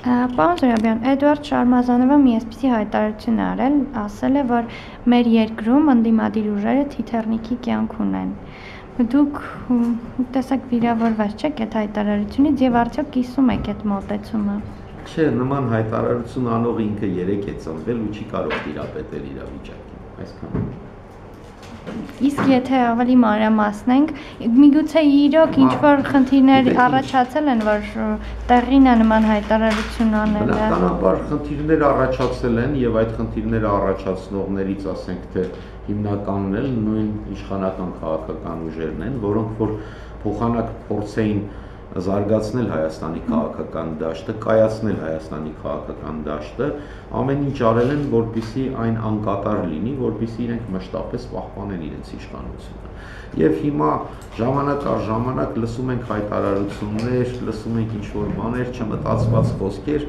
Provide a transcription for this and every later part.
Պարոն Զուրաբյան, Էդուարդ Շարմազանովը մի այսպիսի հայտարարություն է արել, ասել է, որ մեր երկրում ընդդիմադիր ուժերը թիթեռնիկի կյանք ունեն։ Դուք տեսակ վիրավորված չեք այդ հայտարարությունից եւ արդյոք կիսում եք այդ մոտեցումը։ Չէ, նման հայտարարություն անող ինքը երեք է ծնվել ու չի կարող տիրապետել իրավիճակին, այսքան։ Իսկ եթե ավելի մանրամասնենք, միգուցե իրոք ինչ-որ խնդիրներ առաջացել են, որ տեղին է նման հայտարարություն անելը։ Բնականաբար խնդիրներ առաջացել են եւ այդ խնդիրները առաջացնողներից ասենք թե հիմնականն էլ նույն իշխանական քաղաքական ուժերն են, որոնք որ փոխանակ փորձեին զարգացնել Հայաստանի քաղաքական դաշտը, կայացնել Հայաստանի քաղաքական դաշտը, ամեն ինչ արել են, որպեսզի այն անկատար լինի, որպեսզի իրենք մշտապես պահպանեն իրենց իշխանությունը։ Եվ հիմա ժամանակ առ ժամանակ լսում ենք հայտարարություններ, լսում ենք ինչ-որ բաներ, չմտածված խոսքեր,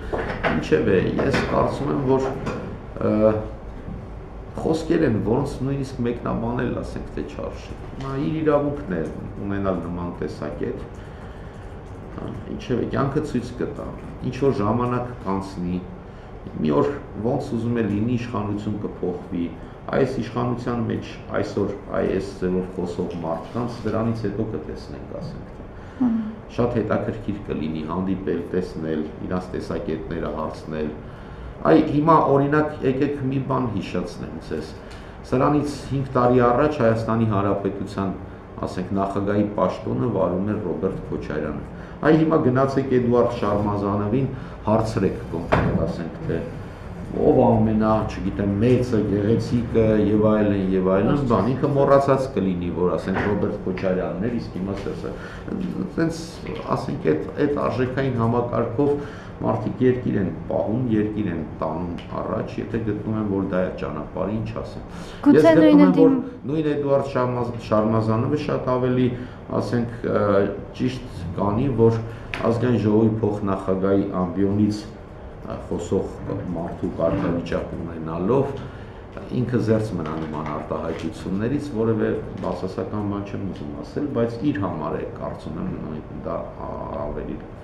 ինչևէ, ես կարծում եմ, որ խոսքեր են, որոնց նույնիսկ մեկնաբանել, ասենք թե չարժի։ Նա իր իրավունքն է ունենալ նման տեսակետ։ Ինչևէ, կյանքը ցույց կտա, ինչ-որ ժամանակ կանցնի, մի օր ոնց ուզում է լինի, իշխանություն կփոխվի, այս իշխանության մեջ այսօր այս ձևով խոսող մարդկանց դրանից հետո կտեսնենք, ասենք թե։ Շատ հետաքրքիր կլինի հանդիպել, տեսնել, իրանց տեսակետները հարցնել։ Հիմա օրինակ եկեք մի բան հիշեցնեմ ձեզ։ Սրանից 5 տարի առաջ Հայաստանի Հանրապետության, ասենք, նախագահի պաշտոնը վարում էր Ռոբերտ Քոչարյանը։ Հիմա գնացեք Էդուարդ Շարմազանովին հարցրեք կոնկրետ, ասենք թե ով ամենա, չգիտեմ, մեծը, գեղեցիկը եւ այլն, բան, ինքը մոռացած կլինի, որ ասենք Ռոբերտ Քոչարյանն էր, իսկ հիմա այտենց, ասենք, այդ արժեքային համակարգով մարդիկ երկիր են պահում, երկիր են տանում առաջ, եթե գտնում են, որ դա է ճանապարհը, ինչ ասեմ։ Ես գտնում եմ, որ նույն Էդուարդ Շարմազանովը շատ ավելի, ասենք, ճիշտ կանի, որ ազգային ժողովի փոխնախագահի ամբիոնից խոսող մարդու կարգավիճակ ունենալով ինքը զերծ մնա նման արտահայտություններից, որևէ բացասական բան չեմ ուզում ասել, բայց իր համար է կարծում եմ դա ավելի լավ։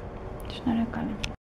Շնորհակալ եմ։